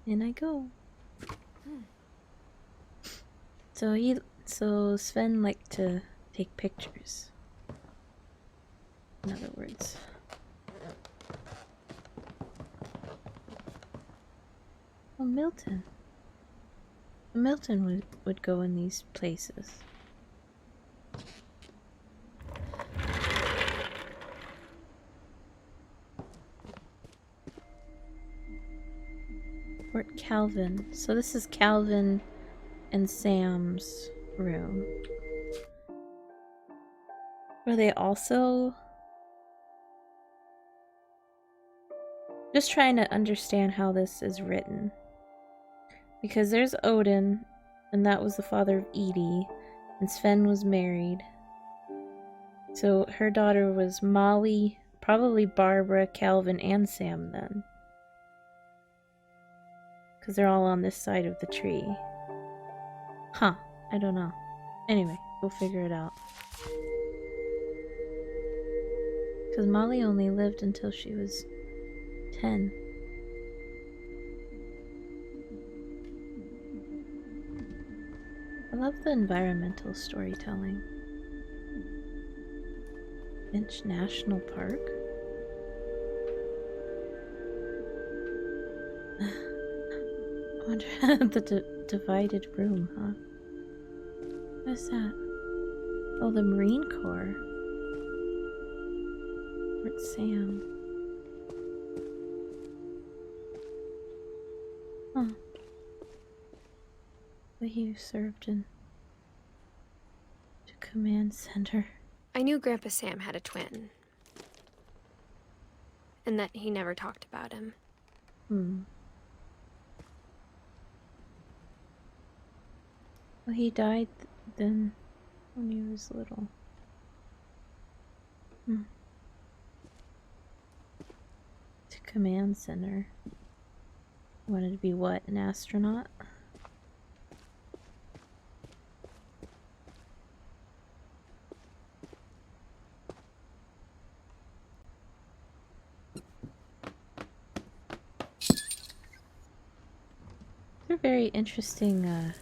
In I go. So Sven liked to take pictures. In other words. Oh, Milton. Milton would go in these places. Fort Calvin. So this is Calvin and Sam's room. Were they also... Just trying to understand how this is written. Because there's Odin, and that was the father of Edie, and Sven was married. So her daughter was Molly, probably Barbara, Calvin, and Sam then. Because they're all on this side of the tree. Huh, I don't know. Anyway, we'll figure it out. Because Molly only lived until she was 10. I love the environmental storytelling. Finch National Park? I wonder the divided room, huh? What is that? Oh, the Marine Corps. Fort Sam. Huh. But he served in the command center. I knew Grandpa Sam had a twin. And that he never talked about him. Well, he died then when he was little. The command center. Wanted to be what? An astronaut? They're very interesting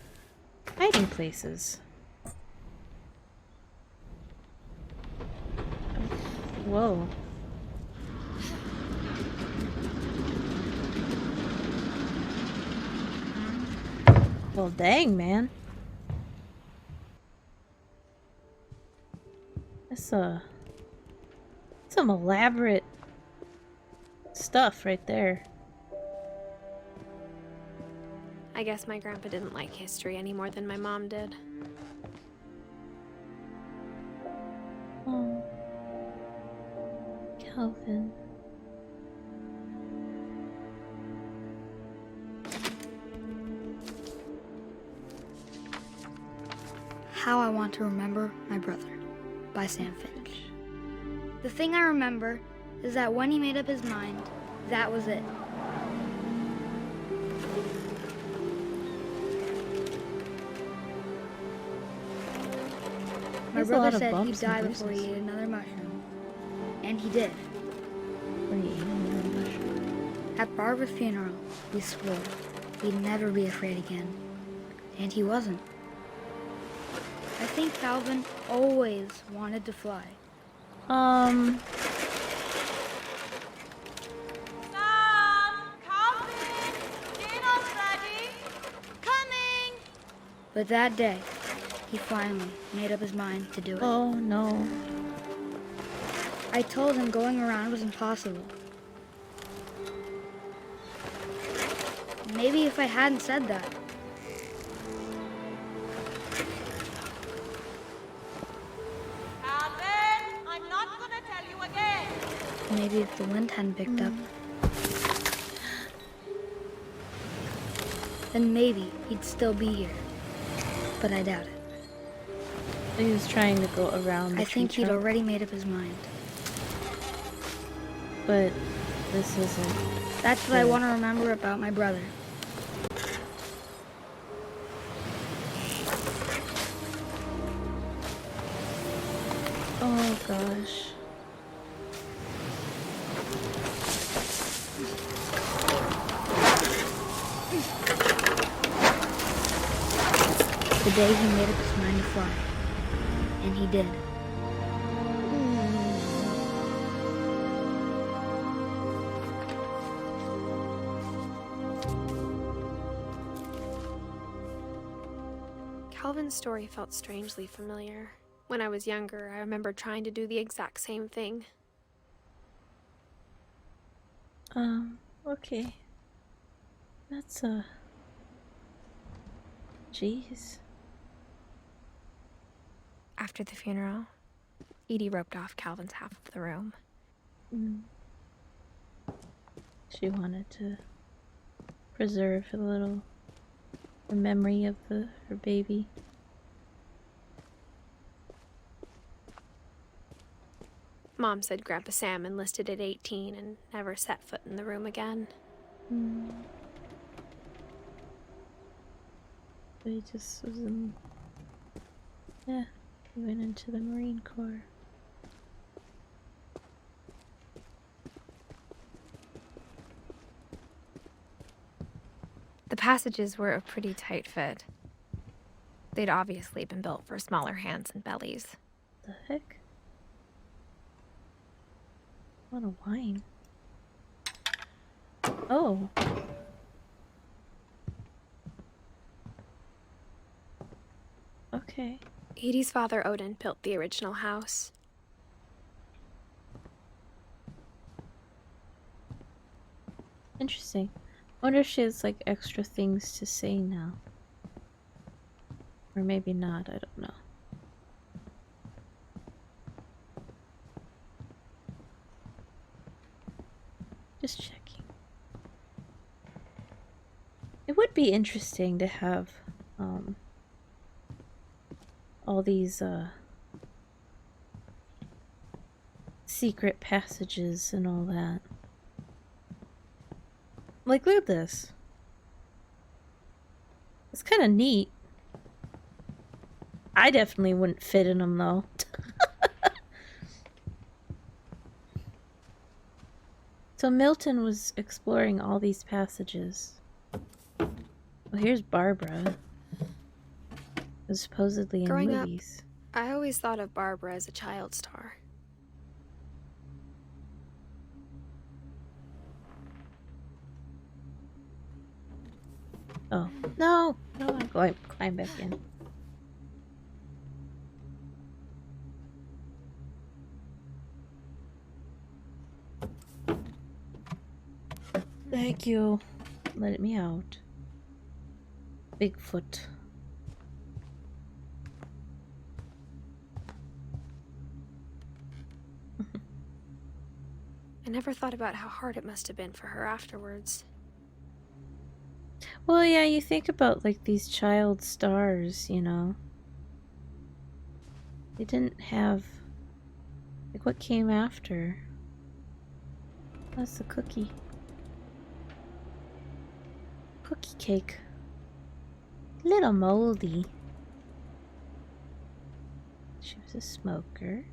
hiding places. Whoa. Well, dang, man. That's some elaborate stuff right there. I guess my grandpa didn't like history any more than my mom did. Oh. Calvin. How I Want to Remember My Brother by Sam Finch. The thing I remember is that when he made up his mind, that was it. My brother said he'd die before he ate another mushroom. And he did. At Barbara's funeral, we swore we'd never be afraid again. And he wasn't. I think Calvin always wanted to fly. Sam! Calvin! Dinner's ready! Coming! But that day, he finally made up his mind to do it. Oh, no. I told him going around was impossible. Maybe if I hadn't said that. Calvin, I'm not gonna tell you again. Maybe if the wind hadn't picked up. Then maybe he'd still be here. But I doubt it. He was trying to go around the I think he'd trunk, already made up his mind. but this isn't. That's what I want to remember about my brother. Oh gosh. The day he made up his mind to fly. And he did. Calvin's story felt strangely familiar. When I was younger, I remember trying to do the exact same thing. Okay. That's, jeez. After the funeral, Edie roped off Calvin's half of the room. She wanted to preserve the memory of her baby. Mom said Grandpa Sam enlisted at 18 and never set foot in the room again. He just was in... Yeah, he went into the Marine Corps. The passages were a pretty tight fit. They'd obviously been built for smaller hands and bellies. The heck? What a wine. Oh. Okay. Edie's father Odin built the original house. Interesting. I wonder if she has like extra things to say now. Or maybe not, I don't know. Just checking. It would be interesting to have all these secret passages and all that. Like, look at this. It's kind of neat. I definitely wouldn't fit in them though. So Milton was exploring all these passages. Well, here's Barbara. Who's supposedly in Growing up, movies. I always thought of Barbara as a child star. Oh, no! No, I'm going to climb back in. Thank you. Let me out. Bigfoot. I never thought about how hard it must have been for her afterwards. Well, yeah, you think about like these child stars, you know. They didn't have like what came after. That's the cookie. Cookie cake. Little moldy. She was a smoker.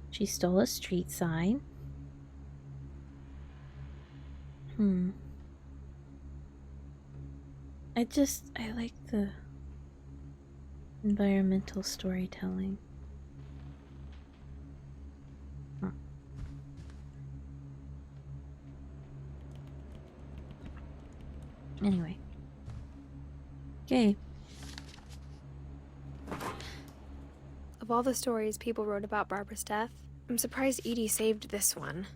She stole a street sign. I like the environmental storytelling. Huh. Anyway. Okay. Of all the stories people wrote about Barbara's death, I'm surprised Edie saved this one.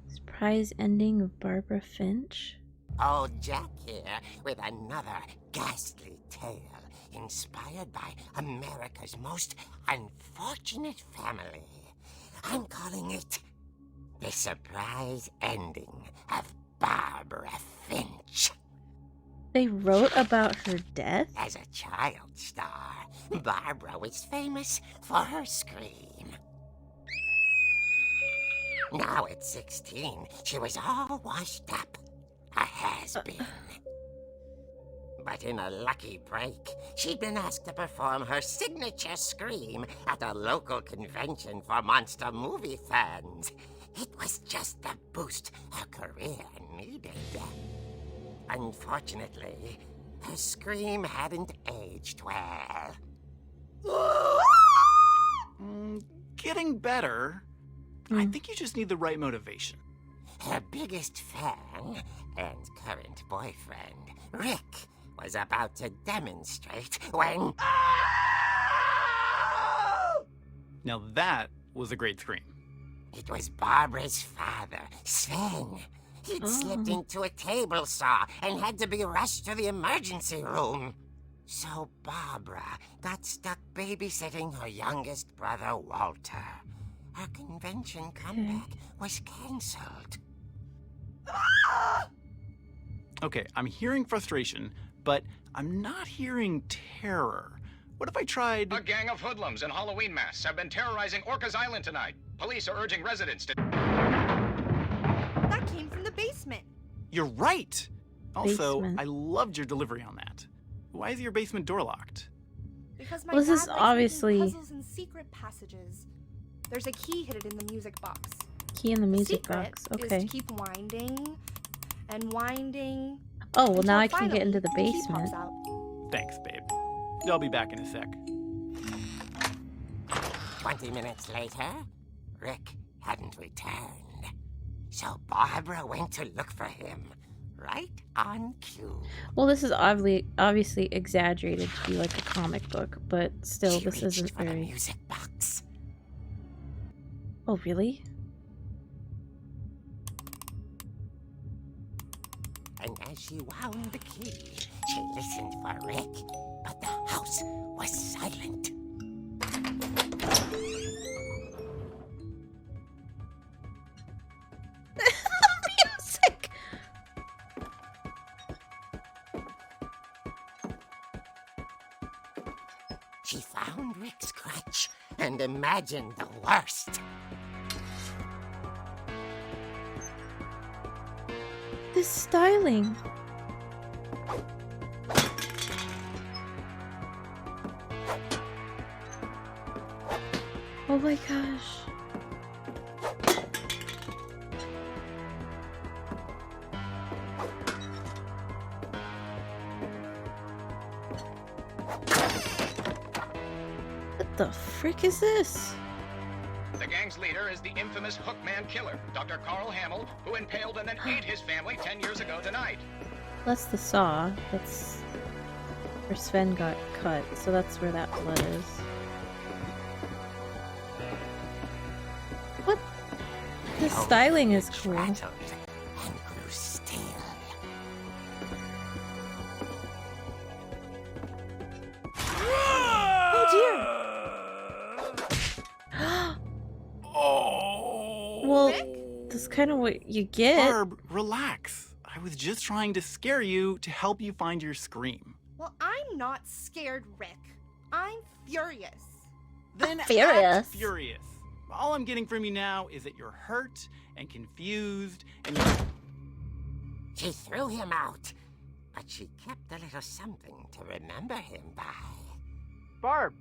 Surprise ending of Barbara Finch. Old Jack here with another ghastly tale inspired by America's most unfortunate family. I'm calling it The Surprise Ending of Barbara Finch. They wrote about her death? As a child star, Barbara was famous for her scream. Now at 16, she was all washed up. A has-been. But in a lucky break, she'd been asked to perform her signature scream at a local convention for monster movie fans. It was just the boost her career needed. Unfortunately, Her scream hadn't aged well. Getting better. I think you just need the right motivation. Her biggest fan and current boyfriend, Rick, was about to demonstrate when... Now that was a great scream. It was Barbara's father, Sven. He'd slipped into a table saw and had to be rushed to the emergency room. So Barbara got stuck babysitting her youngest brother, Walter. Her convention comeback was cancelled. Okay, I'm hearing frustration, but I'm not hearing terror. What if I tried... A gang of hoodlums in Halloween masks have been terrorizing Orcas Island tonight. Police are urging residents to... That came from the basement. You're right! Also, Basement. I loved your delivery on that. Why is your basement door locked? Because my Well, this dad is likes obviously- making puzzles and secret passages. There's a key hidden in the music box. Key in the music Secret box. is Okay. to keep winding and winding. Oh, well, now until I can get finally into the key pops basement. out. Thanks, babe. I'll be back in a sec. 20 minutes later, Rick hadn't returned. So Barbara went to look for him, right on cue. Well, this is obviously exaggerated to be like a comic book, but still, She this reached isn't for the very... music box. Oh, really? And as she wound the key, she listened for Rick, but the house was silent. Music! She found Rick's crutch and imagined the worst. This styling. Oh my gosh. What the frick is this? The gang's leader is the infamous Hookman killer, Dr. Carl Hamill, who impaled and then ate his family 10 years ago tonight. That's the saw. That's where Sven got cut, so that's where that blood is. What? The styling is cool. Rattled and grew still. Oh! Well, that's kind of what you get. Barb, relax. I was just trying to scare you to help you find your scream. Well, I'm not scared, Rick. I'm furious. Then Furious. act furious. All I'm getting from you now is that you're hurt and confused and you're... She threw him out, but she kept a little something to remember him by. Barb,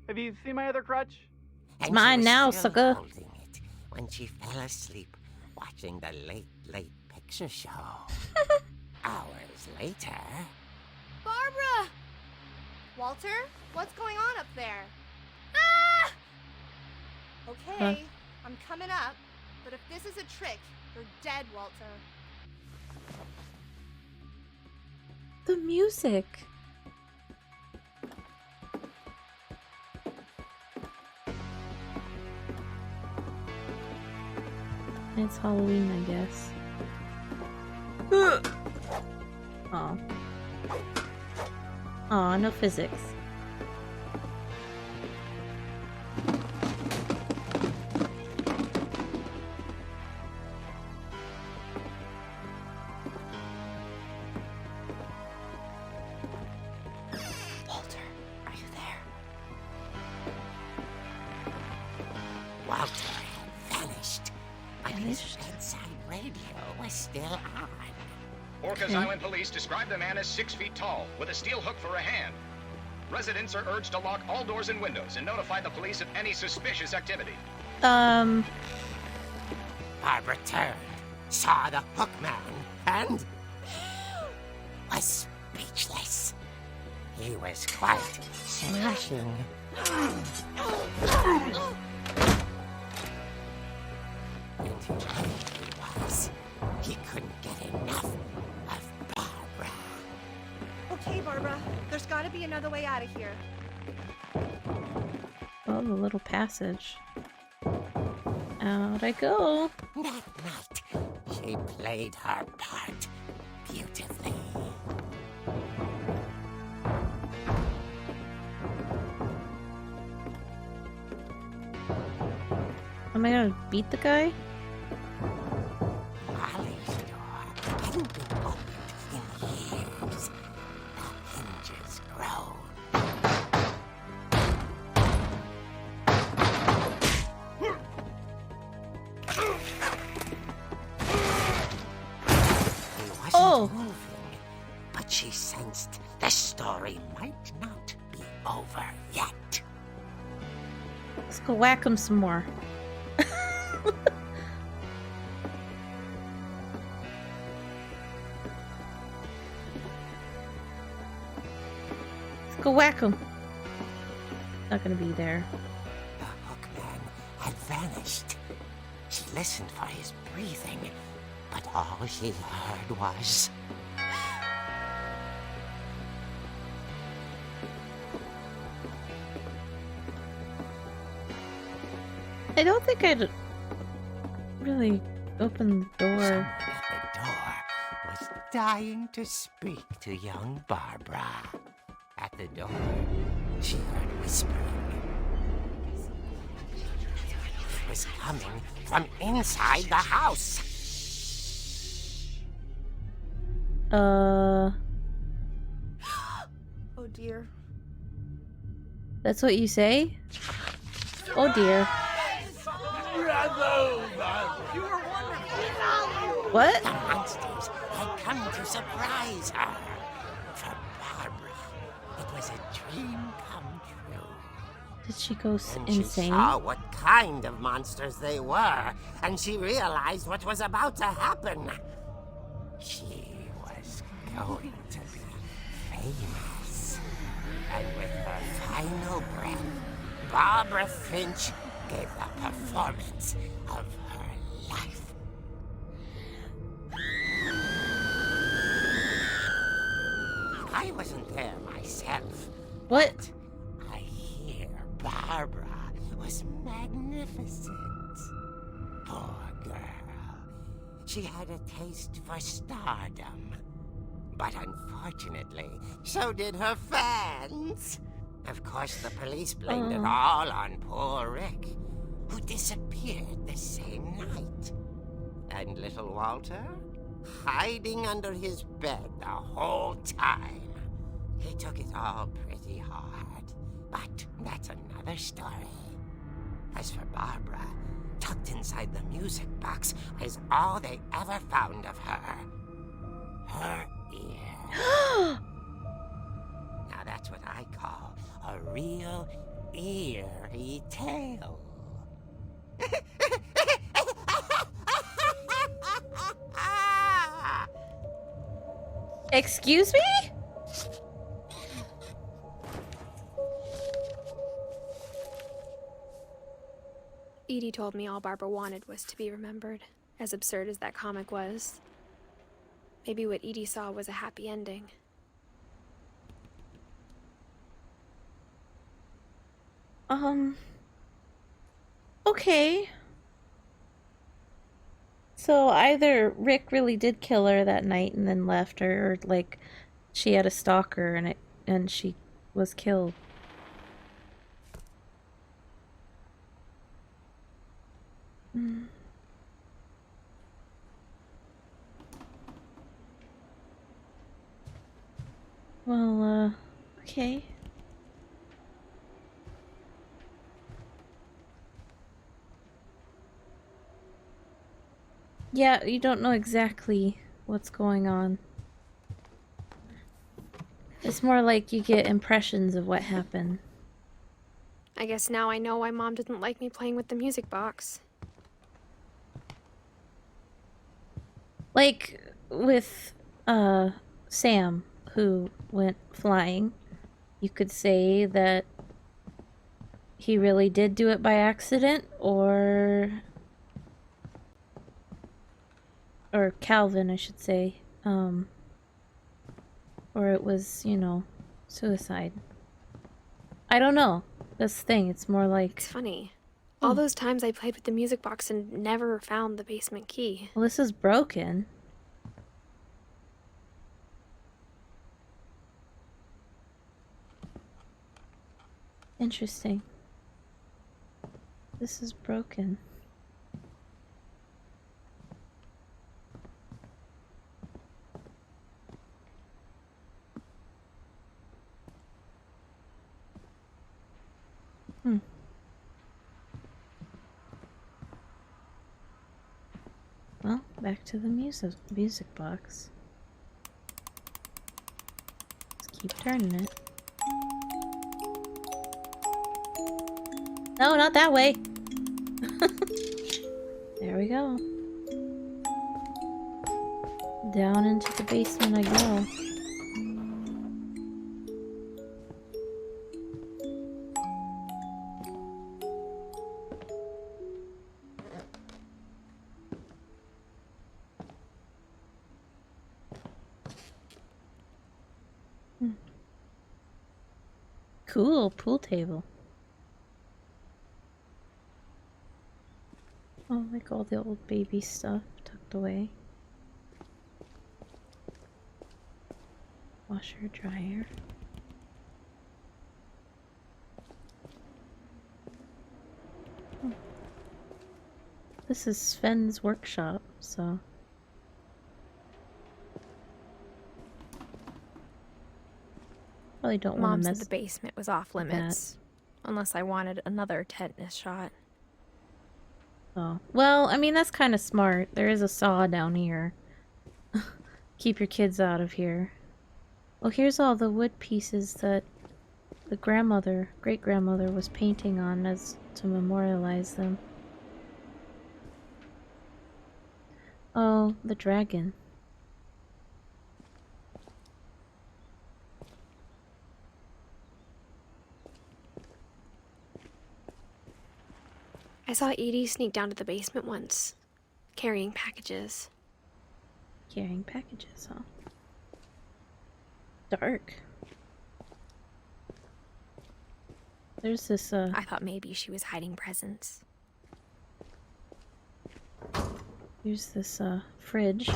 have you seen my other crutch? And mine she was now, still sucker. holding it when she fell asleep watching the late picture show. Hours later... Barbara! Walter, what's going on up there? Ah! Okay, I'm coming up, but if this is a trick, you're dead, Walter. The music. It's Halloween, I guess. Oh. Aw, no physics. Walter, are you there? Walter had vanished, but his bedside radio was still on. Orcas Island police describe the man as 6 feet tall, with a steel hook for a hand. Residents are urged to lock all doors and windows and notify the police of any suspicious activity. Barbara turned, saw the hook man, and was speechless. He was quite smashing. And he was. He couldn't get enough of Barbara. Okay, Barbara. There's gotta be another way out of here. Oh, the little passage. Out I go. That night, she played her part beautifully. Am I gonna beat the guy? Molly's door hadn't been opened in years. The hinges groaned. He wasn't moving, but she sensed the story might not be over yet. Let's go whack him some more. Let's go whack him. Not gonna be there. The hookman had vanished. She listened for his breathing, but all she heard was... I don't think I'd really open the door. Someone at the door was dying to speak to young Barbara. At the door, she heard whispering. It was coming from inside the house. Oh dear. That's what you say? Oh dear. What? The monsters had come to surprise her. For Barbara, it was a dream come true. Did she go And she insane? saw what kind of monsters they were, and she realized what was about to happen. She was going to be famous. And with her final breath, Barbara Finch gave the performance of her life. I wasn't there myself. What? I hear Barbara was magnificent. Poor girl. She had a taste for stardom. But unfortunately, so did her fans. Of course, the police blamed it all on poor Rick, who disappeared the same night. And little Walter? Hiding under his bed the whole time. He took it all pretty hard, but that's another story. As for Barbara, tucked inside the music box is all they ever found of her. Her ear. Now that's what I call a real eerie tale. Excuse me? Edie told me all Barbara wanted was to be remembered, as absurd as that comic was. Maybe what Edie saw was a happy ending. Okay. So either Rick really did kill her that night and then left her, or like she had a stalker and she was killed. Well, okay. Yeah, you don't know exactly what's going on. It's more like you get impressions of what happened. I guess now I know why Mom didn't like me playing with the music box. Like with, Sam, who went flying. You could say that he really did do it by accident, or Calvin, I should say. Or it was, you know, suicide. I don't know. That's the thing. It's more like... It's funny. All Oh. those times I played with the music box and never found the basement key. Well, this is broken. Interesting. This is broken. Well, back to the music box. Let's keep turning it. No, not that way. There we go. Down into the basement I go. Cool pool table. Oh, like all the old baby stuff tucked away. Washer, dryer. Oh. This is Sven's workshop, so... Probably don't want Mom to said mess the basement was off limits. Unless I wanted another tetanus shot. Oh. Well, I mean, that's kind of smart. There is a saw down here. Keep your kids out of here. Well, here's all the wood pieces that the great-grandmother was painting on as to memorialize them. Oh, the dragon. I saw Edie sneak down to the basement once, carrying packages. Carrying packages, huh? Dark. There's this, I thought maybe she was hiding presents. Here's this, fridge.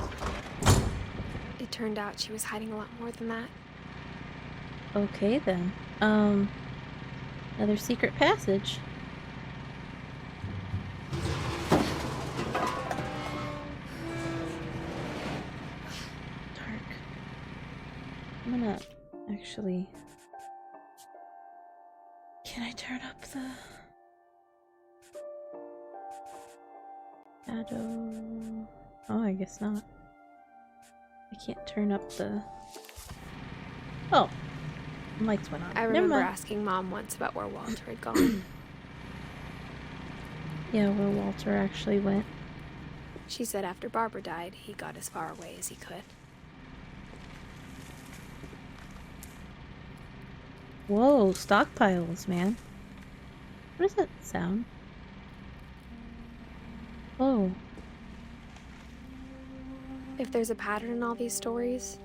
It turned out she was hiding a lot more than that. Okay, then. Another secret passage. Dark. I'm gonna actually... Can I turn up the... shadow? Oh, I guess not. I can't turn up the... Oh! Lights went on. I remember asking Mom once about where Walter had gone. Yeah, where Walter actually went. She said after Barbara died, he got as far away as he could. Whoa, stockpiles, man. What does that sound? Oh. If there's a pattern in all these stories,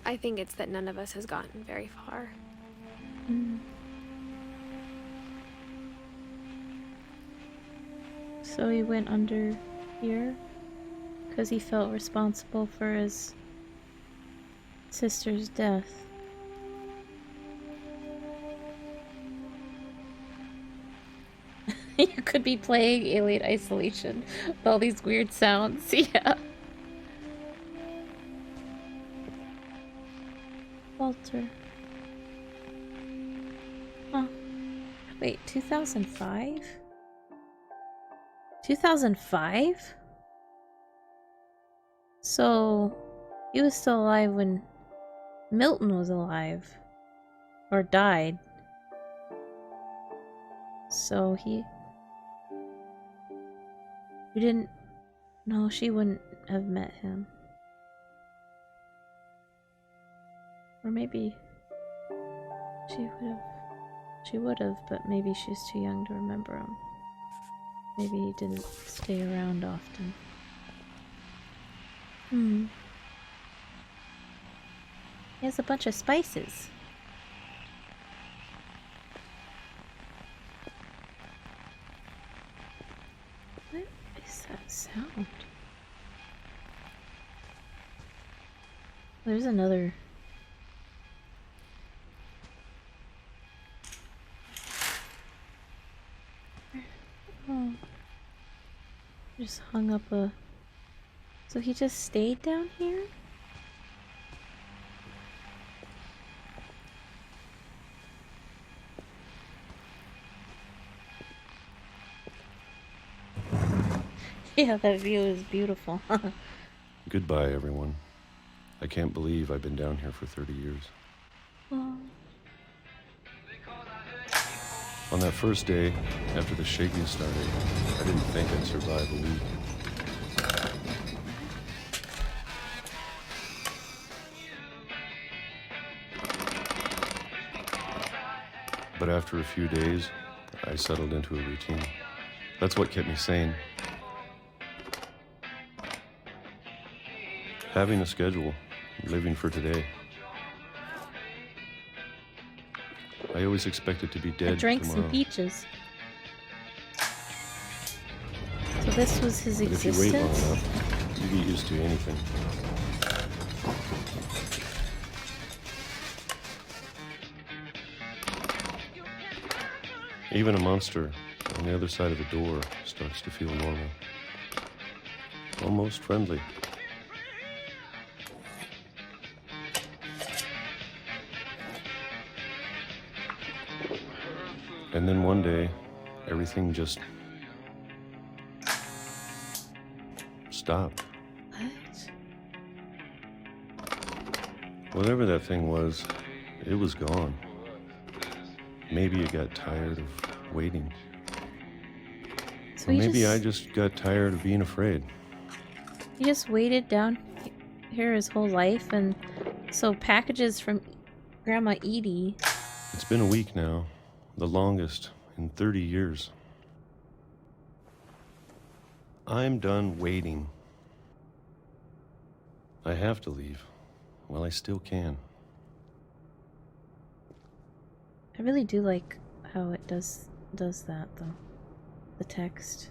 I think it's that none of us has gotten very far. So he went under here because he felt responsible for his sister's death. You could be playing Alien Isolation with all these weird sounds. Yeah. Walter. Huh. Wait, 2005? 2005? So, he was still alive when Milton was alive. Or died. So he didn't... No, she wouldn't have met him. Or maybe she would have, but maybe she's too young to remember him. Maybe he didn't stay around often. He has a bunch of spices. What is that sound? There's another. Oh. Just hung up a. So he just stayed down here? Yeah, that view is beautiful. Goodbye, everyone. I can't believe I've been down here for 30 years. Oh. On that first day, after the shaking started, I didn't think I'd survive a week. But after a few days, I settled into a routine. That's what kept me sane. Having a schedule, living for today. I always expected to be dead I drank tomorrow. some peaches. So this was his But if you wait long existence? enough, you get used to anything. Even a monster on the other side of the door starts to feel normal. Almost friendly. And then one day, everything just stopped. What? Whatever that thing was, it was gone. Maybe it got tired of waiting. So Or he maybe just, I just got tired of being afraid. he just waited down here his whole life, and so packages from Grandma Edie. It's been a week now, the longest in 30 years. I'm done waiting. I have to leave while I still can. I really do like how it does that though. The text.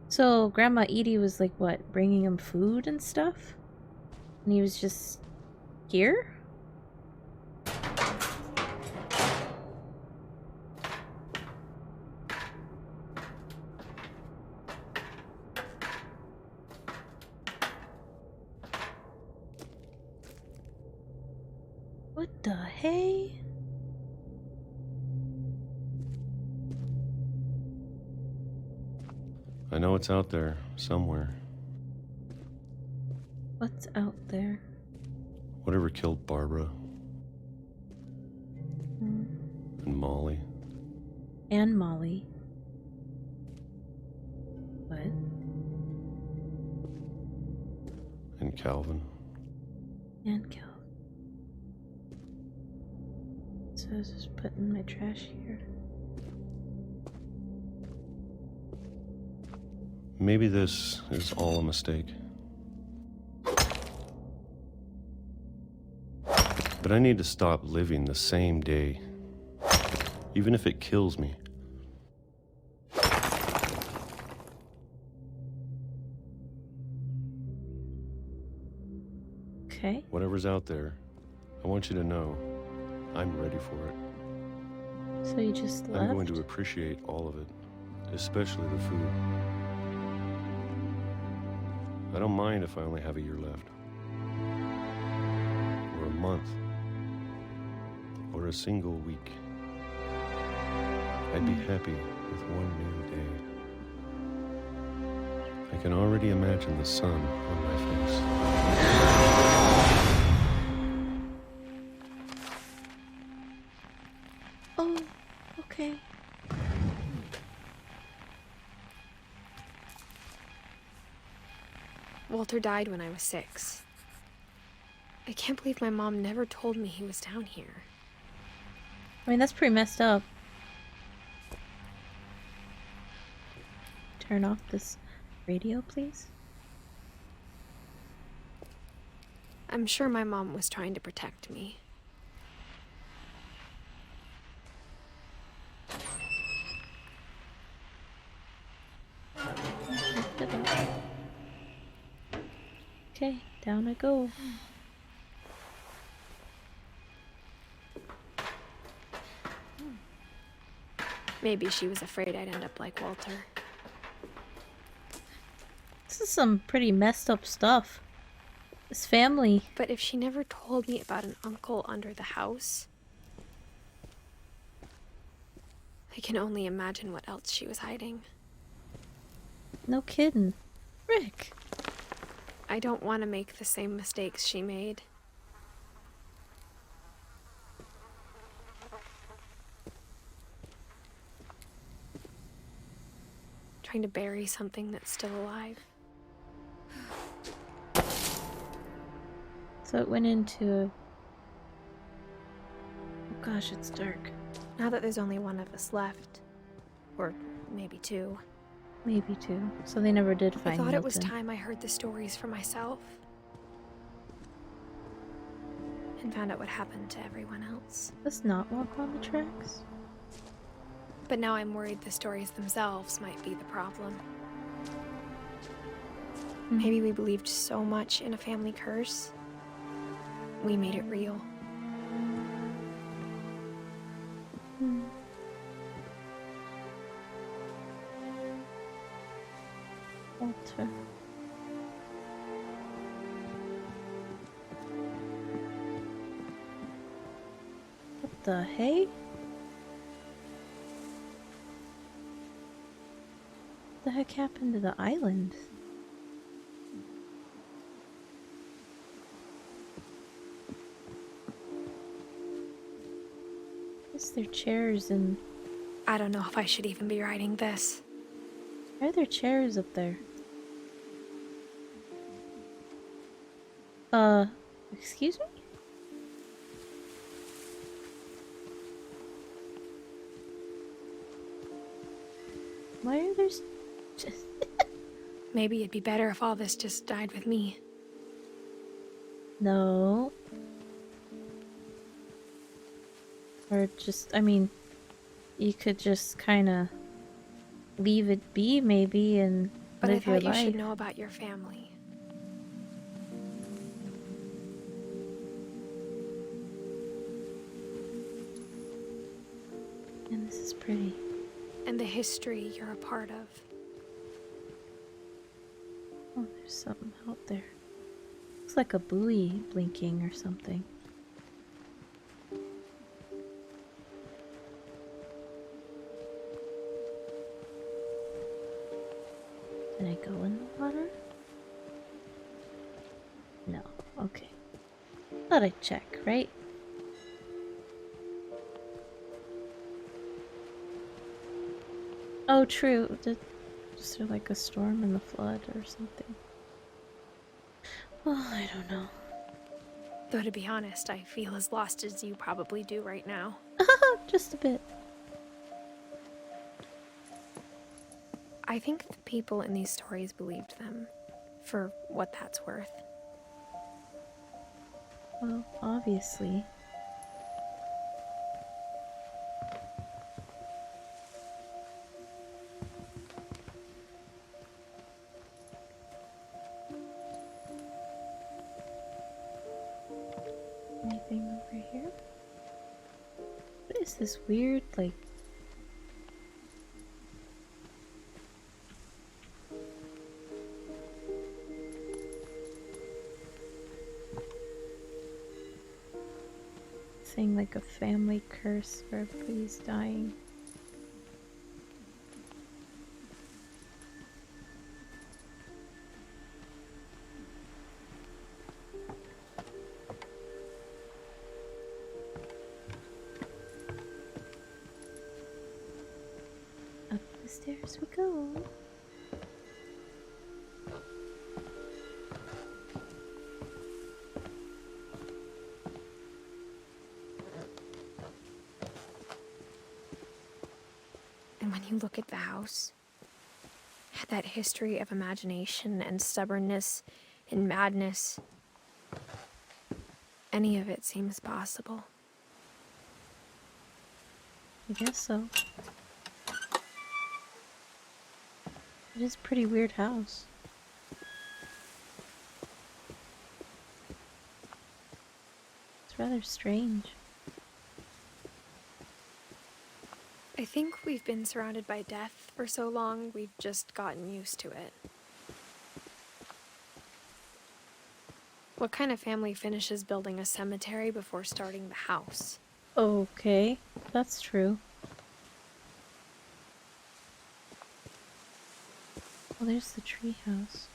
So Grandma Edie was like what, bringing him food and stuff? And he was just here? What the hey? I know it's out there somewhere. What's out there? Whatever killed Barbara Hmm. and Molly. And Molly. What? And Calvin. And Cal. So I was just putting my trash here. Maybe this is all a mistake. But I need to stop living the same day, even if it kills me. Okay. Whatever's out there, I want you to know I'm ready for it. So you just left? I'm going to appreciate all of it, especially the food. I don't mind if I only have a year left, or a month, or a single week. I'd be happy with one new day. I can already imagine the sun on my face. Oh, okay. Walter died when I was 6. I can't believe my mom never told me he was down here. I mean, that's pretty messed up. Turn off this radio, please. I'm sure my mom was trying to protect me. Okay, down I go. Maybe she was afraid I'd end up like Walter. This is some pretty messed up stuff. This family. But if she never told me about an uncle under the house, I can only imagine what else she was hiding. No kidding. Rick. I don't want to make the same mistakes she made. Trying to bury something that's still alive. So it went into... Oh gosh, it's dark. Now that there's only one of us left, or maybe two, Maybe two. So they never did I find thought it was Milton. time I heard the stories for myself. And found out what happened to everyone else. Let's not walk on the tracks. But now I'm worried the stories themselves might be the problem. Maybe we believed so much in a family curse, we made it real. Walter. What the hey? What the heck happened to the island? Is there chairs and... I don't know if I should even be writing this. Why are there chairs up there? Excuse me? Why are there just... Maybe it'd be better if all this just died with me. No. Or just, I mean, you could just kind of leave it be, maybe, and But I live your thought you life. should know about your family. And this is pretty. And the history you're a part of. Oh, there's something out there. Looks like a buoy blinking or something. Can I go in the water? No. Okay. Thought I'd check, right? Oh, true. Is there like a storm in the flood or something? Well, I don't know. Though to be honest, I feel as lost as you probably do right now. Just a bit. I think the people in these stories believed them, for what that's worth. Well, obviously. Anything over here? What is this weird, like... saying like a family curse where everybody's dying. Up the stairs we go. And when you look at the house, it had that history of imagination and stubbornness and madness. Any of it seems possible. I guess so. It is a pretty weird house. It's rather strange. I think we've been surrounded by death for so long, we've just gotten used to it. What kind of family finishes building a cemetery before starting the house? Okay, that's true. Well, there's the treehouse.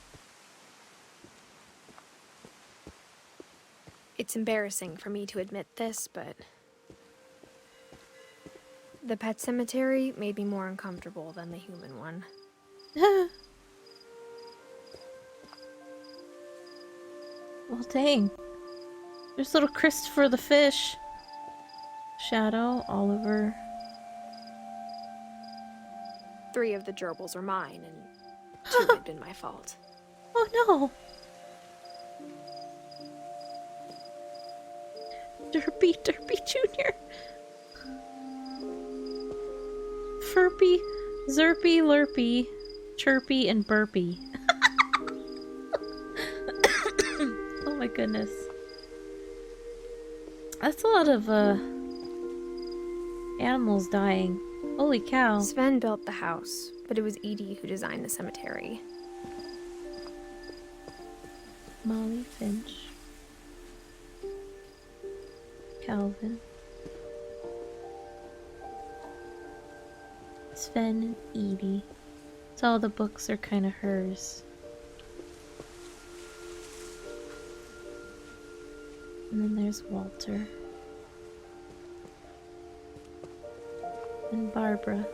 It's embarrassing for me to admit this, but the pet cemetery made me more uncomfortable than the human one. Well, dang. There's little Christopher the fish. Shadow, Oliver. 3 of the gerbils are mine, and 2 had been my fault. Oh no! Derpy Jr. Furpy, Zerpy, Lurpy, Chirpy, and Burpy. Oh my goodness. That's a lot of, animals dying. Holy cow. Sven built the house, but it was Edie who designed the cemetery. Molly Finch. Calvin. Sven and Edie. So all the books are kind of hers. And then there's Walter. And Barbara.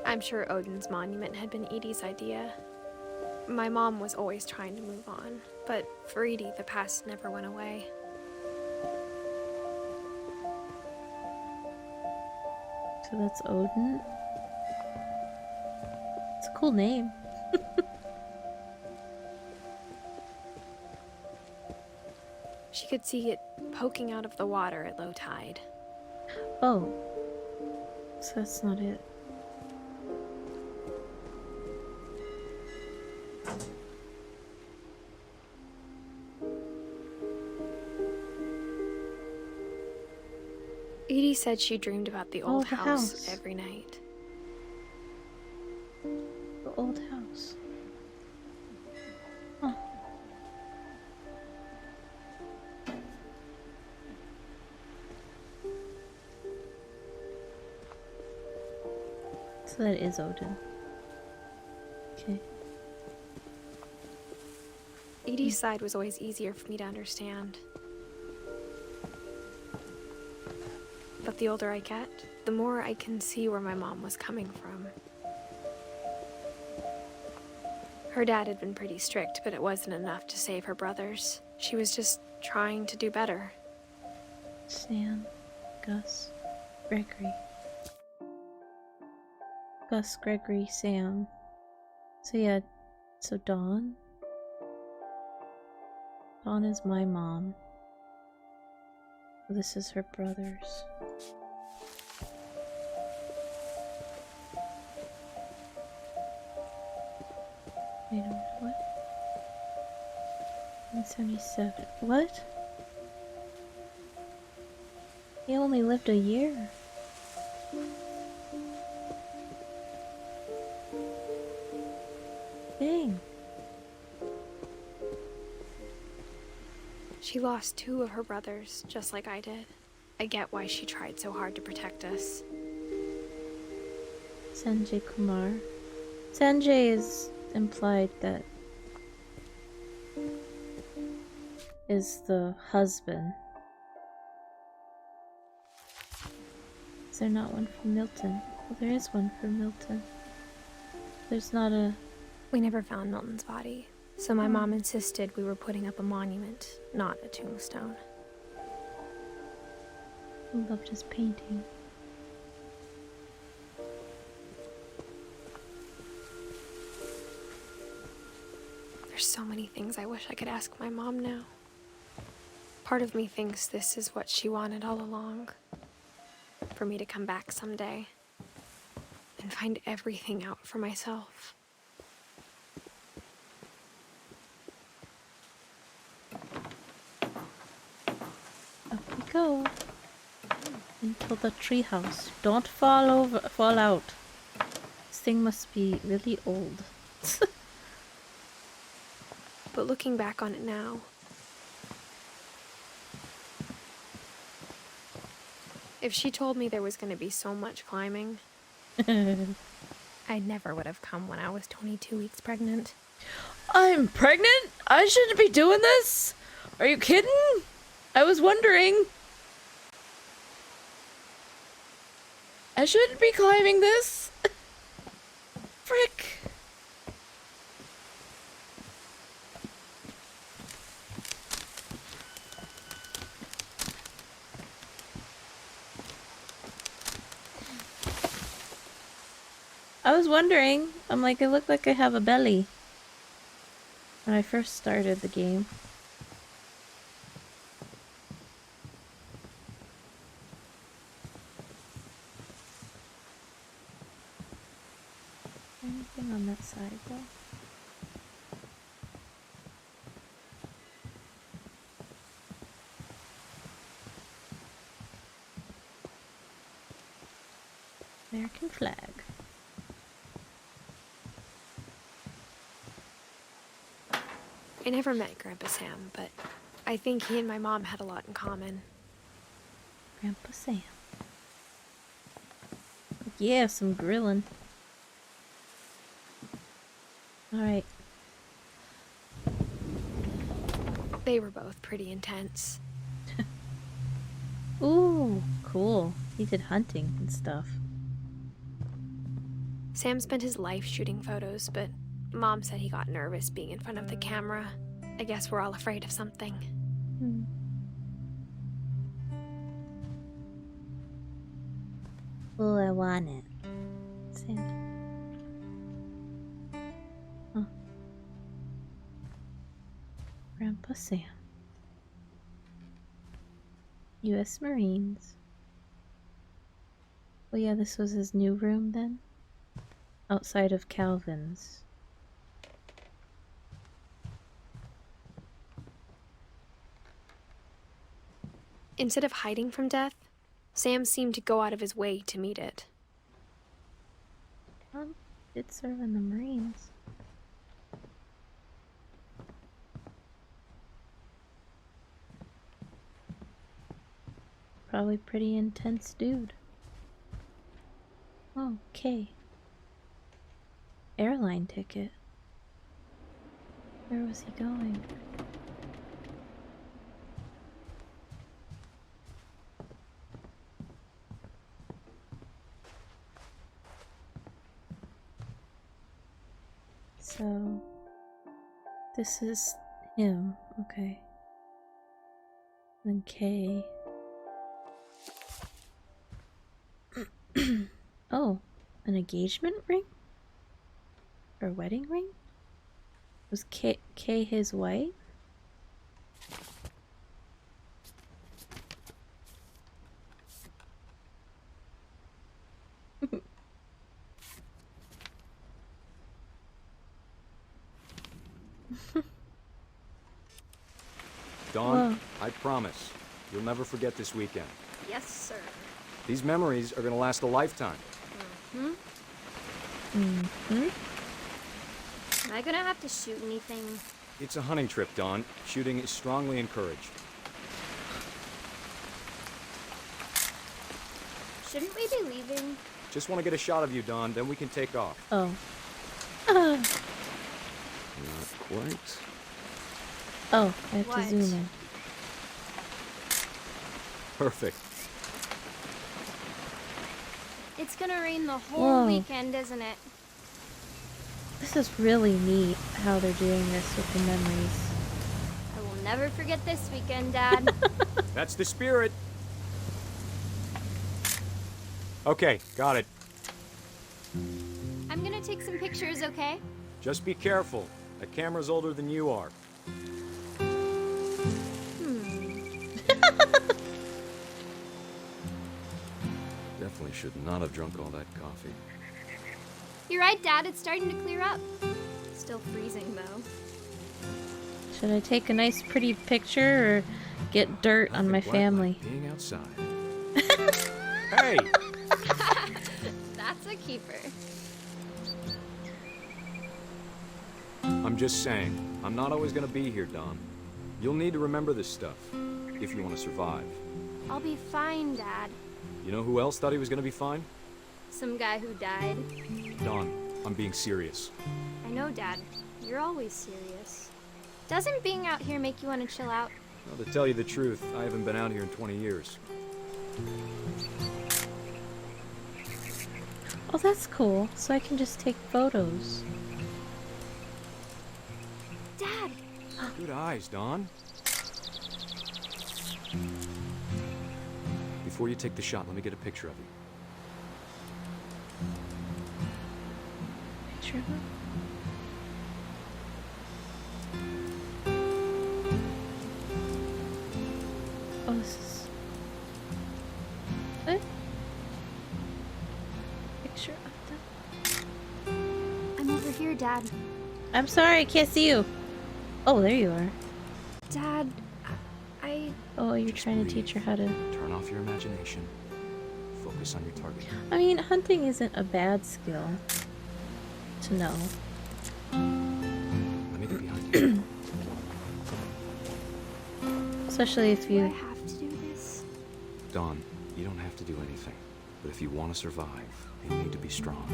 I'm sure Odin's monument had been Edie's idea. My mom was always trying to move on, but for Edie, the past never went away. So that's Odin. It's a cool name. She could see it poking out of the water at low tide. Oh. So that's not it. Edie said she dreamed about the old the house house. every night. The old house. Huh. So that is Odin. Okay. Edie's side was always easier for me to understand. But the older I get, the more I can see where my mom was coming from. Her dad had been pretty strict, but it wasn't enough to save her brothers. She was just trying to do better. Sam, Gus, Gregory. Gus, Gregory, Sam. So yeah, so Dawn. Dawn is my mom. This is her brothers. Wait a minute, what? 177. What? He only lived a year. Dang. She lost 2 of her brothers, just like I did. I get why she tried so hard to protect us. Sanjay Kumar. Sanjay is implied that is the husband. Is there not one from Milton? Well, there is one from Milton. There's not a... We never found Milton's body, so my mom insisted we were putting up a monument, not a tombstone. Who loved his painting? so many things I wish I could ask my mom now. Part of me thinks this is what she wanted all along. For me to come back someday and find everything out for myself. Up we go. Into the treehouse. Don't fall out. This thing must be really old. But looking back on it now, if she told me there was going to be so much climbing, I never would have come when I was 22 weeks pregnant. I'm pregnant? I shouldn't be doing this? Are you kidding? I was wondering. I shouldn't be climbing this. Frick. I was wondering. I'm like, it looked like I have a belly when I first started the game. Anything on that side though? American flag. I never met Grandpa Sam, but I think he and my mom had a lot in common. Grandpa Sam. Yeah, some grilling. Alright. They were both pretty intense. Ooh, cool. He did hunting and stuff. Sam spent his life shooting photos, but Mom said he got nervous being in front of the camera. I guess we're all afraid of something. Oh, I want it. Sam. Huh. Grandpa Sam. U.S. Marines. Oh yeah, this was his new room then? Outside of Calvin's. Instead of hiding from death, Sam seemed to go out of his way to meet it. Did serve in the Marines. Probably pretty intense dude. Okay. Airline ticket. Where was he going? So, this is him, okay. Then K. Oh, an engagement ring? Or a wedding ring? Was K his wife? Dawn, Whoa. I promise, you'll never forget this weekend. Yes, sir. These memories are gonna last a lifetime. Am I gonna have to shoot anything? It's a hunting trip, Dawn. Shooting is strongly encouraged. Shouldn't we be leaving? Just want to get a shot of you, Dawn, then we can take off. Oh. Not quite. Oh, I have to What? zoom in. Perfect. It's gonna rain the whole Whoa. weekend, isn't it? This is really neat how they're doing this with the memories. I will never forget this weekend, Dad. That's the spirit. Okay, got it. I'm gonna take some pictures, okay? Just be careful. That camera's older than you are. Definitely should not have drunk all that coffee. You're right, Dad. It's starting to clear up. Still freezing, though. Should I take a nice pretty picture or get dirt on my family? Being outside. Hey! That's a keeper. I'm just saying, I'm not always gonna be here, Dawn. You'll need to remember this stuff, if you want to survive. I'll be fine, Dad. You know who else thought he was gonna be fine? Some guy who died. Dawn, I'm being serious. I know, Dad. You're always serious. Doesn't being out here make you want to chill out? Well, to tell you the truth, I haven't been out here in 20 years. Oh, that's cool. So I can just take photos. Dad! Good eyes, Dawn. Before you take the shot, let me get a picture of you. Picture of him? Oh, this is... What? Picture of them? I'm over here, Dad. I'm sorry, I can't see you. Oh, there you are. Dad, I... Oh, you're Just trying to breathe. teach her how to... Turn off your imagination. Focus on your target. I mean, hunting isn't a bad skill to know. Let me get behind you. Especially if Do I you... have to do this? Dawn, you don't have to do anything. But if you want to survive, you need to be strong.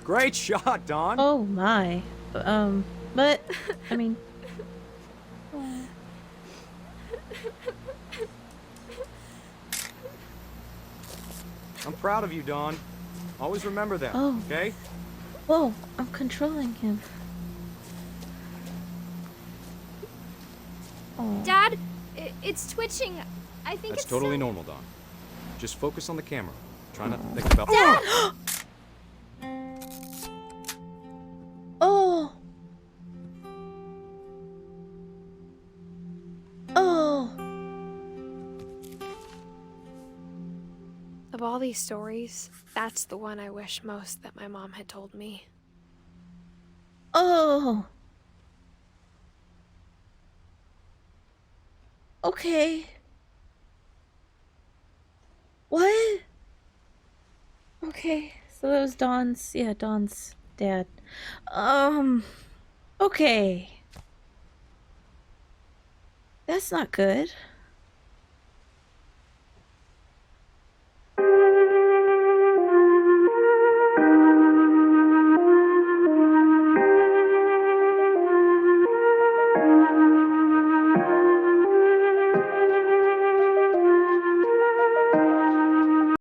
Great shot, Dawn! Oh my. But, I mean... I'm proud of you, Dawn. Always remember that, Oh. okay? Whoa, I'm controlling him. Oh. Dad, it's twitching. I think That's it's totally so- normal, Dawn. Just focus on the camera. Try not to think about... Oh! Oh! Of all these stories, that's the one I wish most that my mom had told me. Oh! Okay. What? Okay, so that was Dawn's, yeah, Dawn's dad. Okay. That's not good.